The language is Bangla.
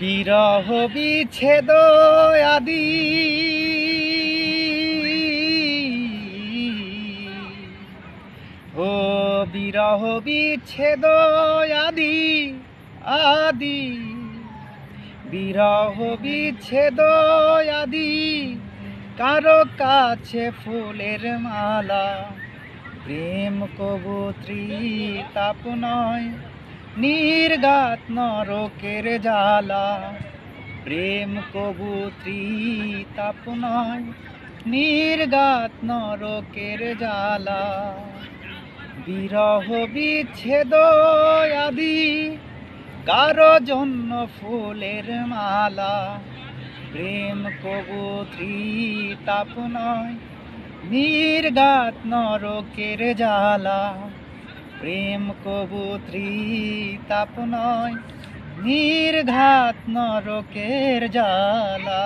বিরহ বিচ্ছেদ আদি ও বিরহ বিচ্ছেদ আদি আদি বিরহ বিচ্ছেদ আদি কারো কাছে ফুলের মালা প্রেম কবুত্রী তাপ নয় নির্গাত নরকের জ্বালা প্রেম কবুত্রী তাপ নয় নির্গাত নরকের জ্বালা বিরহ বিচ্ছেদ আদি কারো জন্য ফুলের মালা প্রেম কবুত্রী তাপ নয় নির্গাত নরকের জ্বালা প্রেম কবুত্রী তাপ নয় নির্ঘাত নরকের জ্বালা।